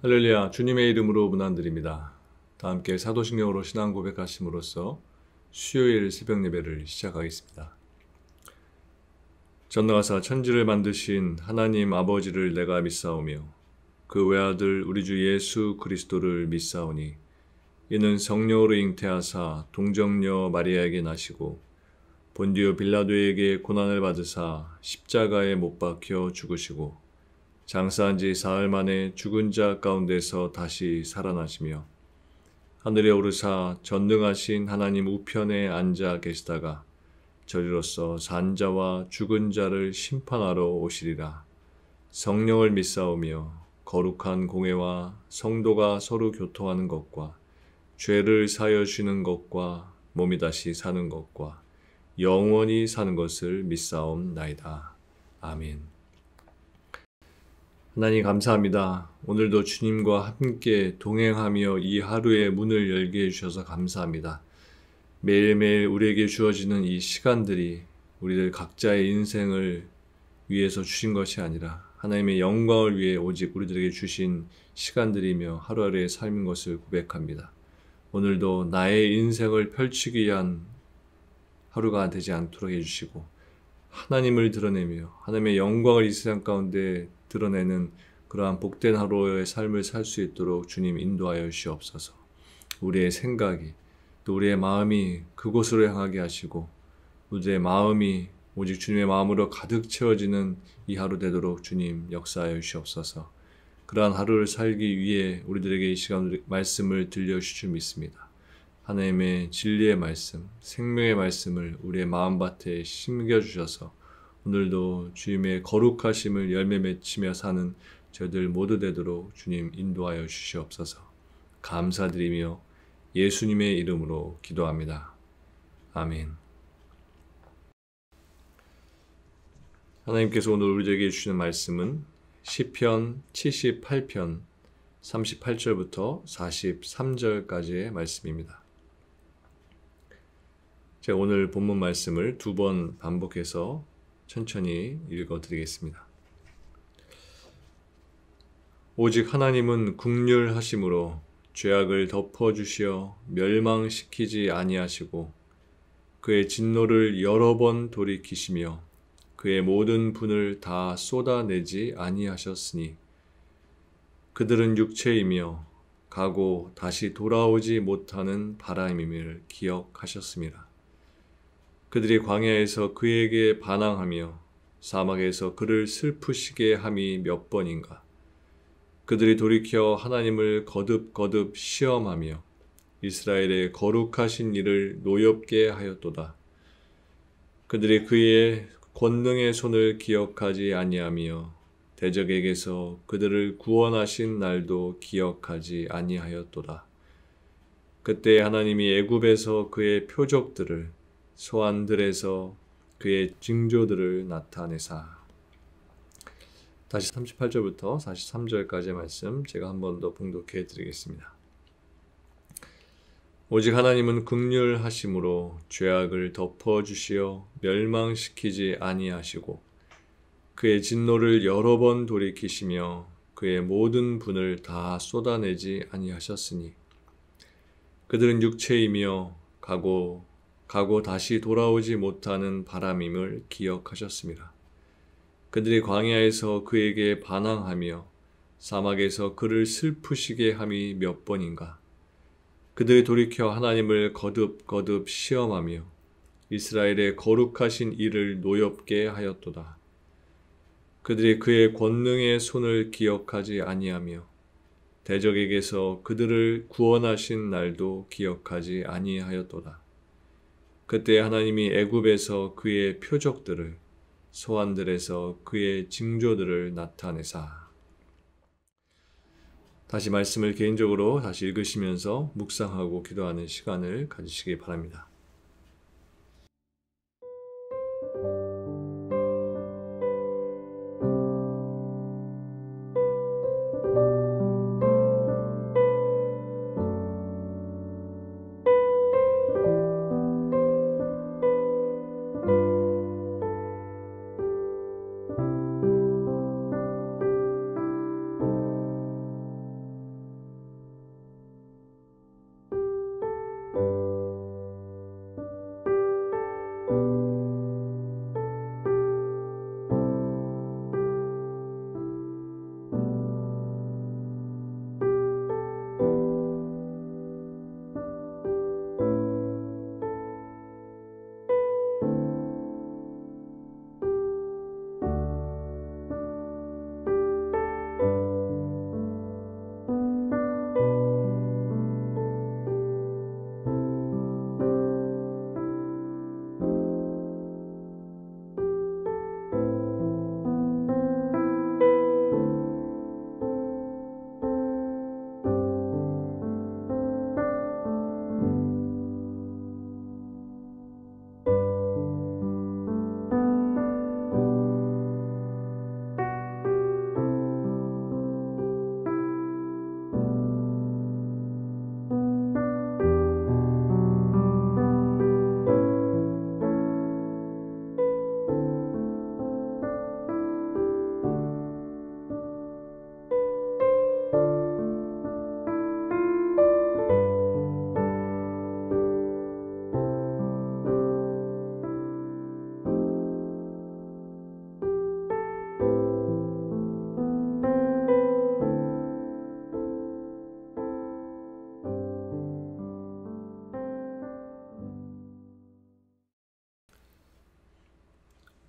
할렐루야, 주님의 이름으로 문안드립니다. 다 함께 사도신경으로 신앙 고백하심으로써 수요일 새벽 예배를 시작하겠습니다. 전능하사 천지를 만드신 하나님 아버지를 내가 믿사오며 그 외아들 우리 주 예수 그리스도를 믿사오니 이는 성령으로 잉태하사 동정녀 마리아에게 나시고 본디오 빌라도에게 고난을 받으사 십자가에 못 박혀 죽으시고 장사한 지 사흘 만에 죽은 자 가운데서 다시 살아나시며 하늘에 오르사 전능하신 하나님 우편에 앉아 계시다가 저리로서 산 자와 죽은 자를 심판하러 오시리라. 성령을 믿사오며 거룩한 공회와 성도가 서로 교통하는 것과 죄를 사여 주는 것과 몸이 다시 사는 것과 영원히 사는 것을 믿사옵나이다. 아멘. 하나님 감사합니다. 오늘도 주님과 함께 동행하며 이 하루의 문을 열게 해주셔서 감사합니다. 매일매일 우리에게 주어지는 이 시간들이 우리들 각자의 인생을 위해서 주신 것이 아니라 하나님의 영광을 위해 오직 우리들에게 주신 시간들이며 하루하루의 삶인 것을 고백합니다. 오늘도 나의 인생을 펼치기 위한 하루가 되지 않도록 해주시고 하나님을 드러내며 하나님의 영광을 이 세상 가운데 드러내는 그러한 복된 하루의 삶을 살 수 있도록 주님 인도하여 주시옵소서. 우리의 생각이 또 우리의 마음이 그곳으로 향하게 하시고 우리의 마음이 오직 주님의 마음으로 가득 채워지는 이 하루 되도록 주님 역사하여 주시옵소서. 그러한 하루를 살기 위해 우리들에게 이 시간 말씀을 들려주실 줄 믿습니다. 하나님의 진리의 말씀, 생명의 말씀을 우리의 마음밭에 심겨주셔서 오늘도 주님의 거룩하심을 열매 맺히며 사는 저희들 모두 되도록 주님 인도하여 주시옵소서. 감사드리며 예수님의 이름으로 기도합니다. 아멘. 하나님께서 오늘 우리에게 주시는 말씀은 시편 78편 38절부터 43절까지의 말씀입니다. 제가 오늘 본문 말씀을 두 번 반복해서 천천히 읽어드리겠습니다. 오직 하나님은 긍휼하심으로 죄악을 덮어주시어 멸망시키지 아니하시고 그의 진노를 여러 번 돌이키시며 그의 모든 분을 다 쏟아내지 아니하셨으니 그들은 육체이며 가고 다시 돌아오지 못하는 바람임을 기억하셨습니다. 그들이 광야에서 그에게 반항하며 사막에서 그를 슬프시게 함이 몇 번인가. 그들이 돌이켜 하나님을 거듭거듭 시험하며 이스라엘의 거룩하신 이를 노엽게 하였도다. 그들이 그의 권능의 손을 기억하지 아니하며 대적에게서 그들을 구원하신 날도 기억하지 아니하였도다. 그때 하나님이 애굽에서 그의 표적들을 소환들에서 그의 징조들을 나타내사. 다시 38절부터 43절까지의 말씀 제가 한 번 더 봉독해 드리겠습니다. 오직 하나님은 긍휼하심으로 죄악을 덮어주시어 멸망시키지 아니하시고 그의 진노를 여러 번 돌이키시며 그의 모든 분을 다 쏟아내지 아니하셨으니 그들은 육체이며 가고 다시 돌아오지 못하는 바람임을 기억하셨습니다. 그들이 광야에서 그에게 반항하며 사막에서 그를 슬프시게 함이 몇 번인가. 그들이 돌이켜 하나님을 거듭거듭 시험하며 이스라엘의 거룩하신 이를 노엽게 하였도다. 그들이 그의 권능의 손을 기억하지 아니하며 대적에게서 그들을 구원하신 날도 기억하지 아니하였도다. 그때 하나님이 애굽에서 그의 표적들을 소환들에서 그의 징조들을 나타내사. 다시 말씀을 개인적으로 다시 읽으시면서 묵상하고 기도하는 시간을 가지시기 바랍니다.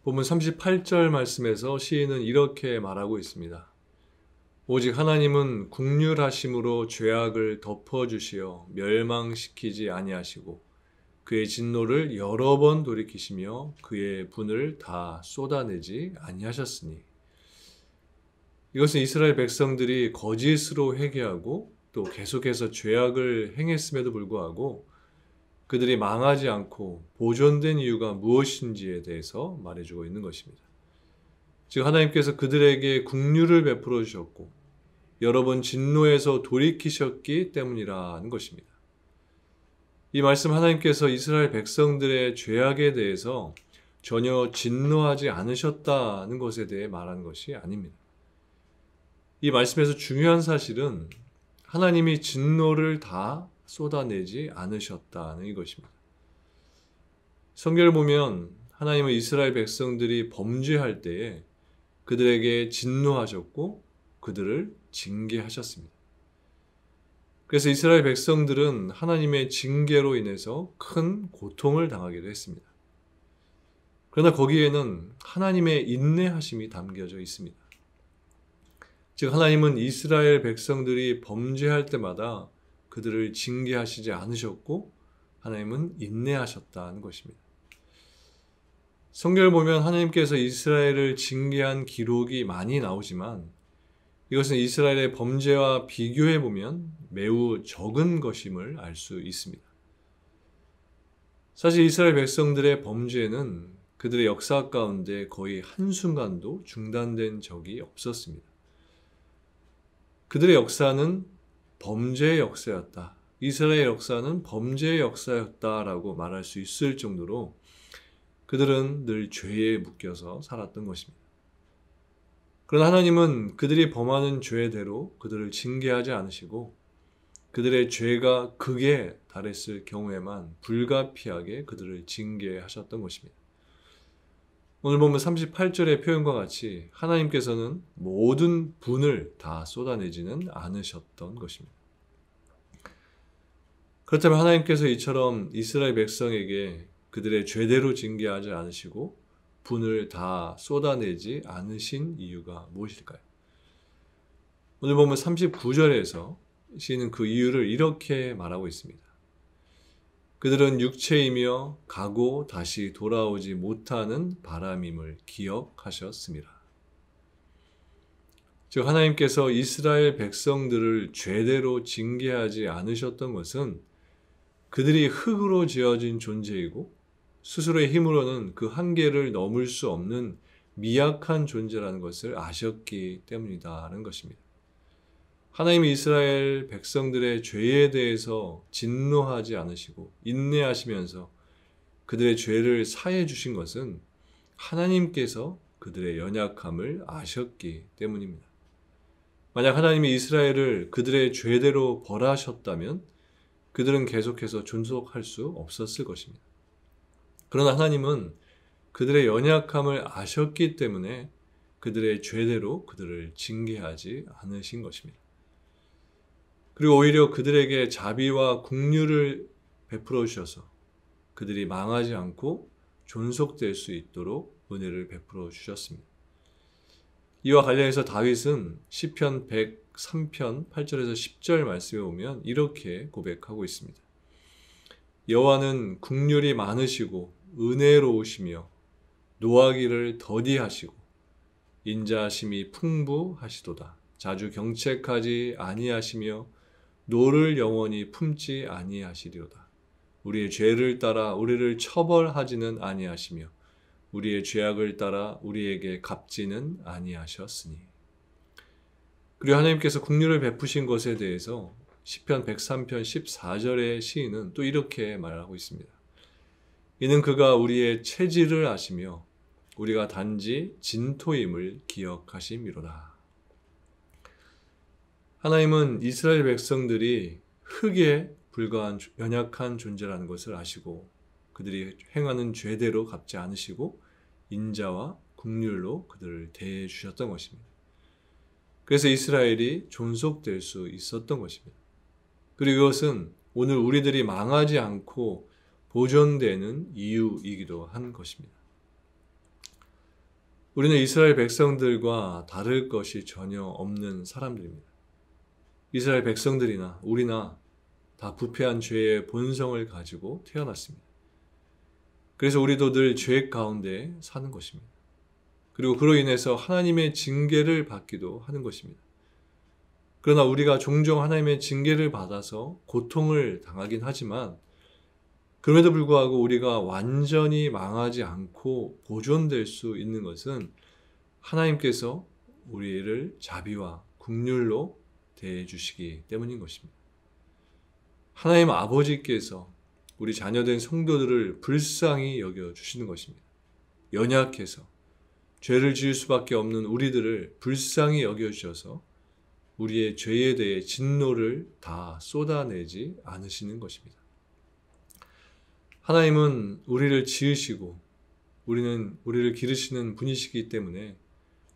본문 38절 말씀에서 시인은 이렇게 말하고 있습니다. 오직 하나님은 긍휼하심으로 죄악을 덮어주시어 멸망시키지 아니하시고 그의 진노를 여러 번 돌이키시며 그의 분을 다 쏟아내지 아니하셨으니. 이것은 이스라엘 백성들이 거짓으로 회개하고 또 계속해서 죄악을 행했음에도 불구하고 그들이 망하지 않고 보존된 이유가 무엇인지에 대해서 말해주고 있는 것입니다. 즉 하나님께서 그들에게 긍휼을 베풀어 주셨고 여러 번 진노에서 돌이키셨기 때문이라는 것입니다. 이 말씀 하나님께서 이스라엘 백성들의 죄악에 대해서 전혀 진노하지 않으셨다는 것에 대해 말하는 것이 아닙니다. 이 말씀에서 중요한 사실은 하나님이 진노를 다 쏟아내지 않으셨다는 이것입니다. 성경을 보면 하나님은 이스라엘 백성들이 범죄할 때에 그들에게 진노하셨고 그들을 징계하셨습니다. 그래서 이스라엘 백성들은 하나님의 징계로 인해서 큰 고통을 당하기도 했습니다. 그러나 거기에는 하나님의 인내하심이 담겨져 있습니다. 즉 하나님은 이스라엘 백성들이 범죄할 때마다 그들을 징계하시지 않으셨고 하나님은 인내하셨다는 것입니다. 성경을 보면 하나님께서 이스라엘을 징계한 기록이 많이 나오지만 이것은 이스라엘의 범죄와 비교해 보면 매우 적은 것임을 알 수 있습니다. 사실 이스라엘 백성들의 범죄는 그들의 역사 가운데 거의 한순간도 중단된 적이 없었습니다. 그들의 역사는 범죄의 역사였다. 이스라엘의 역사는 범죄의 역사였다라고 말할 수 있을 정도로 그들은 늘 죄에 묶여서 살았던 것입니다. 그러나 하나님은 그들이 범하는 죄대로 그들을 징계하지 않으시고 그들의 죄가 극에 달했을 경우에만 불가피하게 그들을 징계하셨던 것입니다. 오늘 보면 38절의 표현과 같이 하나님께서는 모든 분을 다 쏟아내지는 않으셨던 것입니다. 그렇다면 하나님께서 이처럼 이스라엘 백성에게 그들의 죄대로 징계하지 않으시고 분을 다 쏟아내지 않으신 이유가 무엇일까요? 오늘 보면 39절에서 시인은 그 이유를 이렇게 말하고 있습니다. 그들은 육체이며 가고 다시 돌아오지 못하는 바람임을 기억하셨습니다. 즉 하나님께서 이스라엘 백성들을 죄대로 징계하지 않으셨던 것은 그들이 흙으로 지어진 존재이고 스스로의 힘으로는 그 한계를 넘을 수 없는 미약한 존재라는 것을 아셨기 때문이다라는 것입니다. 하나님이 이스라엘 백성들의 죄에 대해서 진노하지 않으시고 인내하시면서 그들의 죄를 사해 주신 것은 하나님께서 그들의 연약함을 아셨기 때문입니다. 만약 하나님이 이스라엘을 그들의 죄대로 벌하셨다면 그들은 계속해서 존속할 수 없었을 것입니다. 그러나 하나님은 그들의 연약함을 아셨기 때문에 그들의 죄대로 그들을 징계하지 않으신 것입니다. 그리고 오히려 그들에게 자비와 긍휼을 베풀어 주셔서 그들이 망하지 않고 존속될 수 있도록 은혜를 베풀어 주셨습니다. 이와 관련해서 다윗은 시편 103편 8절에서 10절 말씀에 보면 이렇게 고백하고 있습니다. 여호와는 긍휼이 많으시고 은혜로우시며 노하기를 더디하시고 인자하심이 풍부하시도다. 자주 경책하지 아니하시며 노를 영원히 품지 아니하시리로다. 우리의 죄를 따라 우리를 처벌하지는 아니하시며 우리의 죄악을 따라 우리에게 갚지는 아니하셨으니. 그리고 하나님께서 긍휼을 베푸신 것에 대해서 시편 103편 14절의 시인은 또 이렇게 말하고 있습니다. 이는 그가 우리의 체질을 아시며 우리가 단지 진토임을 기억하심이로다. 하나님은 이스라엘 백성들이 흙에 불과한 연약한 존재라는 것을 아시고 그들이 행하는 죄대로 갚지 않으시고 인자와 긍휼로 그들을 대해 주셨던 것입니다. 그래서 이스라엘이 존속될 수 있었던 것입니다. 그리고 이것은 오늘 우리들이 망하지 않고 보존되는 이유이기도 한 것입니다. 우리는 이스라엘 백성들과 다를 것이 전혀 없는 사람들입니다. 이스라엘 백성들이나 우리나 다 부패한 죄의 본성을 가지고 태어났습니다. 그래서 우리도 늘 죄 가운데 사는 것입니다. 그리고 그로 인해서 하나님의 징계를 받기도 하는 것입니다. 그러나 우리가 종종 하나님의 징계를 받아서 고통을 당하긴 하지만 그럼에도 불구하고 우리가 완전히 망하지 않고 보존될 수 있는 것은 하나님께서 우리를 자비와 긍휼로 대해주시기 때문인 것입니다. 하나님 아버지께서 우리 자녀된 성도들을 불쌍히 여겨주시는 것입니다. 연약해서 죄를 지을 수밖에 없는 우리들을 불쌍히 여겨주셔서 우리의 죄에 대해 진노를 다 쏟아내지 않으시는 것입니다. 하나님은 우리를 지으시고 우리를 기르시는 분이시기 때문에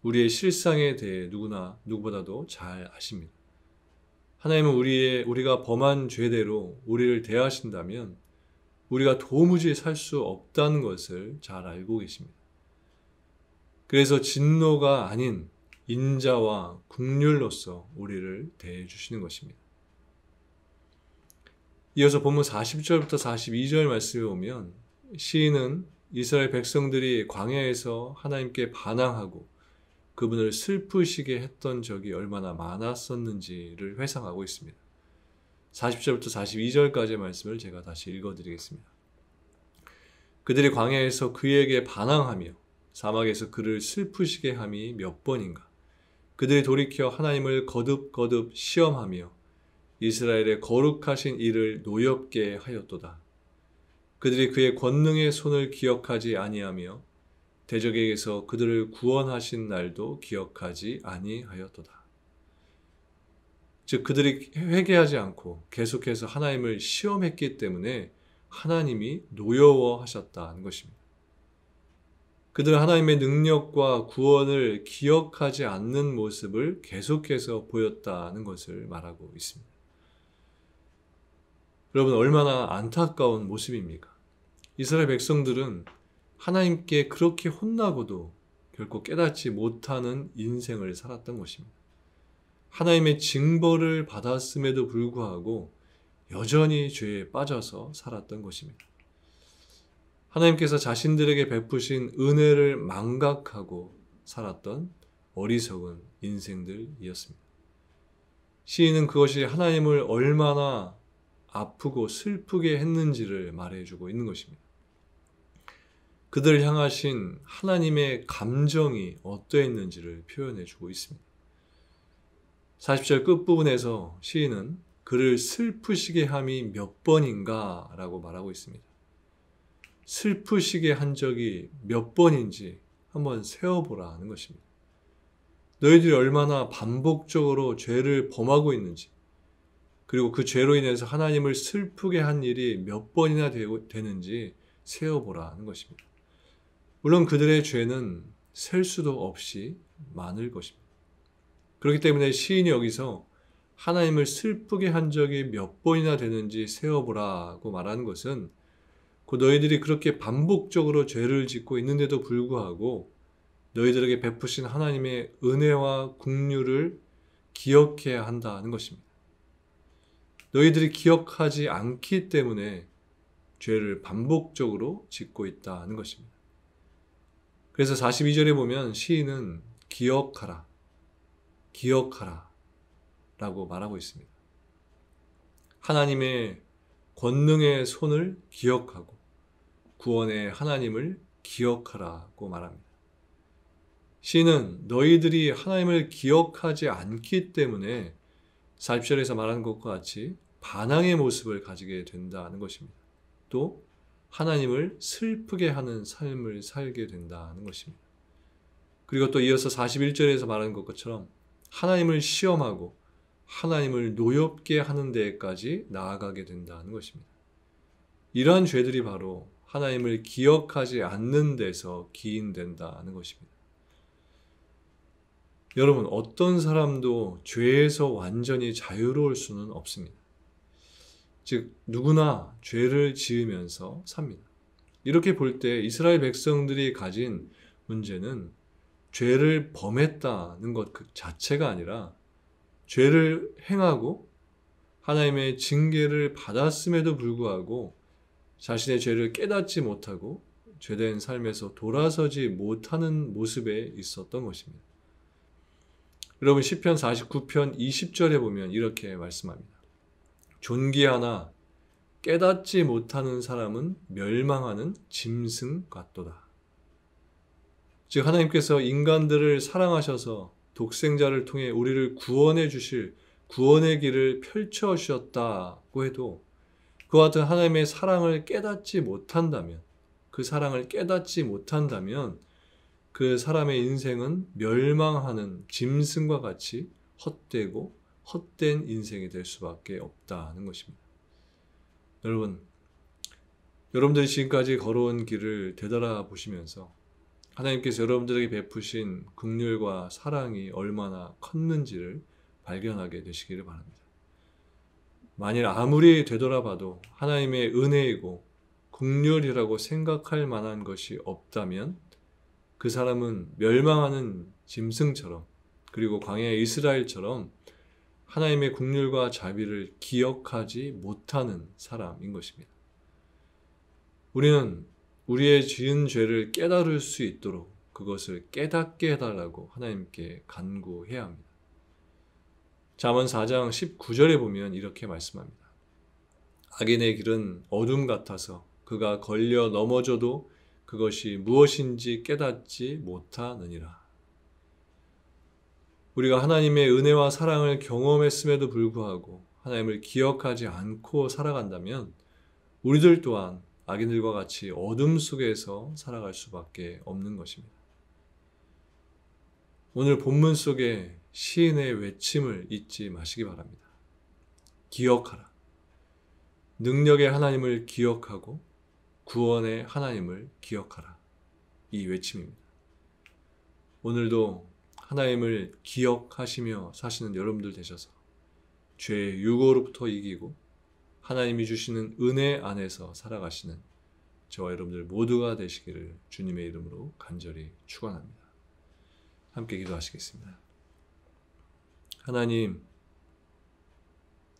우리의 실상에 대해 누구보다도 잘 아십니다. 하나님은 우리가 범한 죄대로 우리를 대하신다면 우리가 도무지 살 수 없다는 것을 잘 알고 계십니다. 그래서 진노가 아닌 인자와 긍휼로서 우리를 대해 주시는 것입니다. 이어서 본문 40절부터 42절 말씀에 보면 시인은 이스라엘 백성들이 광야에서 하나님께 반항하고 그분을 슬프시게 했던 적이 얼마나 많았었는지를 회상하고 있습니다. 40절부터 42절까지의 말씀을 제가 다시 읽어드리겠습니다. 그들이 광야에서 그에게 반항하며 사막에서 그를 슬프시게 함이 몇 번인가. 그들이 돌이켜 하나님을 거듭거듭 시험하며 이스라엘의 거룩하신 이를 노엽게 하였도다. 그들이 그의 권능의 손을 기억하지 아니하며 대적에게서 그들을 구원하신 날도 기억하지 아니하였도다. 즉 그들이 회개하지 않고 계속해서 하나님을 시험했기 때문에 하나님이 노여워하셨다는 것입니다. 그들은 하나님의 능력과 구원을 기억하지 않는 모습을 계속해서 보였다는 것을 말하고 있습니다. 여러분, 얼마나 안타까운 모습입니까? 이스라엘 백성들은 하나님께 그렇게 혼나고도 결코 깨닫지 못하는 인생을 살았던 것입니다. 하나님의 징벌을 받았음에도 불구하고 여전히 죄에 빠져서 살았던 것입니다. 하나님께서 자신들에게 베푸신 은혜를 망각하고 살았던 어리석은 인생들이었습니다. 시인은 그것이 하나님을 얼마나 아프고 슬프게 했는지를 말해주고 있는 것입니다. 그들을 향하신 하나님의 감정이 어떠했는지를 표현해주고 있습니다. 40절 끝부분에서 시인은 그를 슬프시게 함이 몇 번인가 라고 말하고 있습니다. 슬프시게 한 적이 몇 번인지 한번 세어보라는 것입니다. 너희들이 얼마나 반복적으로 죄를 범하고 있는지, 그리고 그 죄로 인해서 하나님을 슬프게 한 일이 몇 번이나 되는지 세어보라는 것입니다. 물론 그들의 죄는 셀 수도 없이 많을 것입니다. 그렇기 때문에 시인이 여기서 하나님을 슬프게 한 적이 몇 번이나 되는지 세어보라고 말하는 것은 그 너희들이 그렇게 반복적으로 죄를 짓고 있는데도 불구하고 너희들에게 베푸신 하나님의 은혜와 긍휼을 기억해야 한다는 것입니다. 너희들이 기억하지 않기 때문에 죄를 반복적으로 짓고 있다는 것입니다. 그래서 42절에 보면 시인은 기억하라 라고 말하고 있습니다. 하나님의 권능의 손을 기억하고 구원의 하나님을 기억하라고 말합니다. 시인은 너희들이 하나님을 기억하지 않기 때문에 40절에서 말하는 것과 같이 반항의 모습을 가지게 된다는 것입니다. 또 하나님을 슬프게 하는 삶을 살게 된다는 것입니다. 그리고 또 이어서 41절에서 말하는 것처럼 하나님을 시험하고 하나님을 노엽게 하는 데까지 나아가게 된다는 것입니다. 이러한 죄들이 바로 하나님을 기억하지 않는 데서 기인된다는 것입니다. 여러분, 어떤 사람도 죄에서 완전히 자유로울 수는 없습니다. 즉 누구나 죄를 지으면서 삽니다. 이렇게 볼 때 이스라엘 백성들이 가진 문제는 죄를 범했다는 것 그 자체가 아니라 죄를 행하고 하나님의 징계를 받았음에도 불구하고 자신의 죄를 깨닫지 못하고 죄된 삶에서 돌아서지 못하는 모습에 있었던 것입니다. 여러분 시편 49편 20절에 보면 이렇게 말씀합니다. 존귀하나 깨닫지 못하는 사람은 멸망하는 짐승 같도다. 즉 하나님께서 인간들을 사랑하셔서 독생자를 통해 우리를 구원해 주실 구원의 길을 펼쳐 주셨다고 해도 그와 같은 하나님의 사랑을 깨닫지 못한다면 그 사랑을 깨닫지 못한다면 그 사람의 인생은 멸망하는 짐승과 같이 헛되고 헛된 인생이 될 수밖에 없다는 것입니다. 여러분들이 지금까지 걸어온 길을 되돌아보시면서 하나님께서 여러분들에게 베푸신 긍휼과 사랑이 얼마나 컸는지를 발견하게 되시기를 바랍니다. 만일 아무리 되돌아봐도 하나님의 은혜이고 긍휼이라고 생각할 만한 것이 없다면 그 사람은 멸망하는 짐승처럼 그리고 광야의 이스라엘처럼 하나님의 긍휼과 자비를 기억하지 못하는 사람인 것입니다. 우리는 우리의 지은 죄를 깨달을 수 있도록 그것을 깨닫게 해달라고 하나님께 간구해야 합니다. 잠언 4장 19절에 보면 이렇게 말씀합니다. 악인의 길은 어둠 같아서 그가 걸려 넘어져도 그것이 무엇인지 깨닫지 못하느니라. 우리가 하나님의 은혜와 사랑을 경험했음에도 불구하고 하나님을 기억하지 않고 살아간다면 우리들 또한 악인들과 같이 어둠 속에서 살아갈 수밖에 없는 것입니다. 오늘 본문 속에 시인의 외침을 잊지 마시기 바랍니다. 기억하라. 능력의 하나님을 기억하고 구원의 하나님을 기억하라. 이 외침입니다. 오늘도 하나님을 기억하시며 사시는 여러분들 되셔서 죄의 유고로부터 이기고 하나님이 주시는 은혜 안에서 살아가시는 저와 여러분들 모두가 되시기를 주님의 이름으로 간절히 축원합니다. 함께 기도하시겠습니다.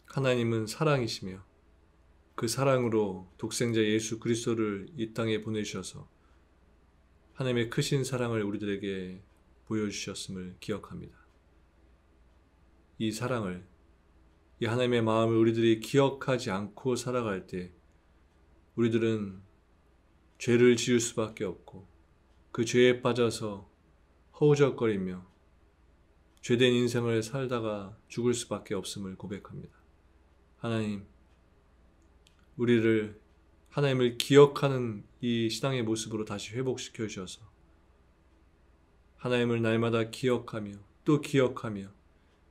하나님은 사랑이시며 그 사랑으로 독생자 예수 그리스도를 이 땅에 보내주셔서 하나님의 크신 사랑을 우리들에게 보여주셨음을 기억합니다. 이 사랑을, 이 하나님의 마음을 우리들이 기억하지 않고 살아갈 때 우리들은 죄를 지을 수밖에 없고 그 죄에 빠져서 허우적거리며 죄된 인생을 살다가 죽을 수밖에 없음을 고백합니다. 하나님, 우리를 하나님을 기억하는 이 신앙의 모습으로 다시 회복시켜 주셔서 하나님을 날마다 기억하며 또 기억하며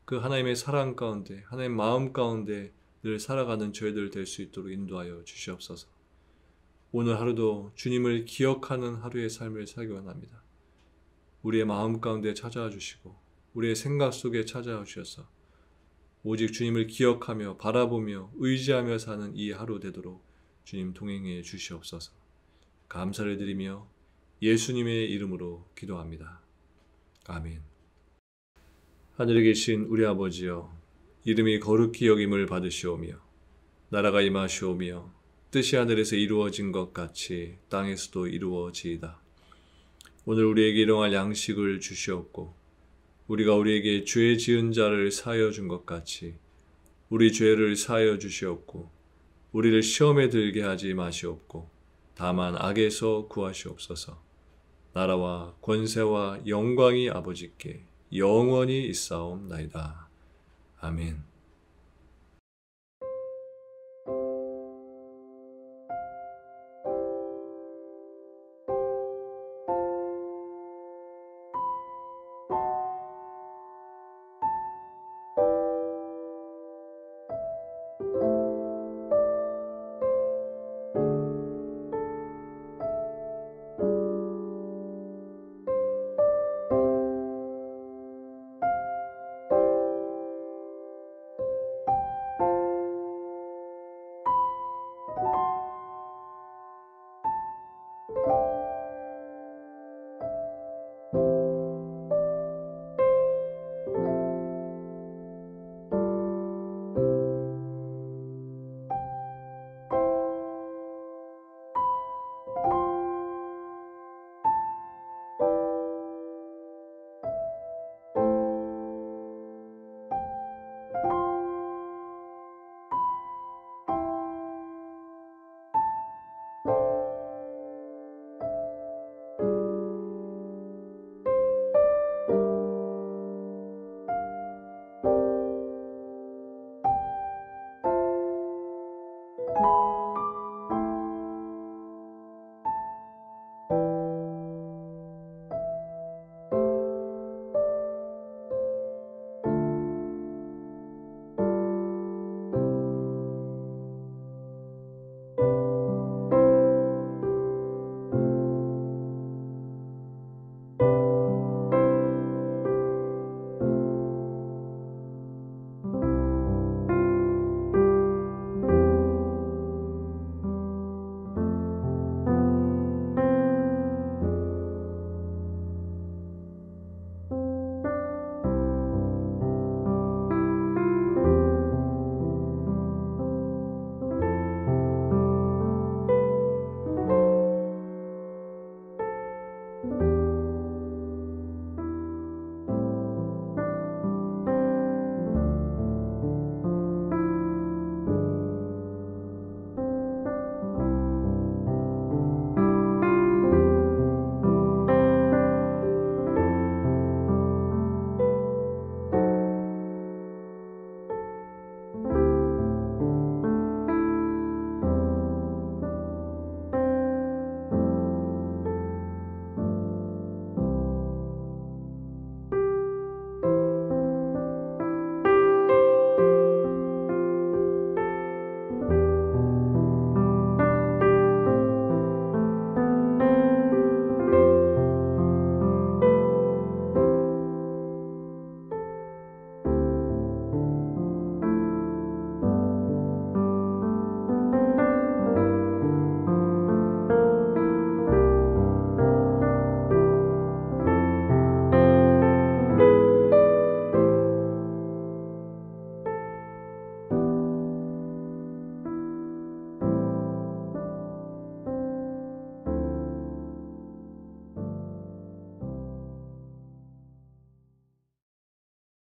그 하나님의 사랑 가운데 하나님의 마음 가운데 늘 살아가는 저희들 될 수 있도록 인도하여 주시옵소서. 오늘 하루도 주님을 기억하는 하루의 삶을 살기 원합니다. 우리의 마음 가운데 찾아와 주시고 우리의 생각 속에 찾아와 주셔서 오직 주님을 기억하며 바라보며 의지하며 사는 이 하루 되도록 주님 동행해 주시옵소서. 감사를 드리며 예수님의 이름으로 기도합니다. 아멘. 하늘에 계신 우리 아버지여, 이름이 거룩히 여김을 받으시오며 나라가 임하시오며 뜻이 하늘에서 이루어진 것 같이 땅에서도 이루어지이다. 오늘 우리에게 일용할 양식을 주시옵고 우리가 우리에게 죄 지은 자를 사하여 준 것 같이 우리 죄를 사하여 주시옵고 우리를 시험에 들게 하지 마시옵고 다만 악에서 구하시옵소서. 나라와 권세와 영광이 아버지께 영원히 있사옵나이다. 아멘.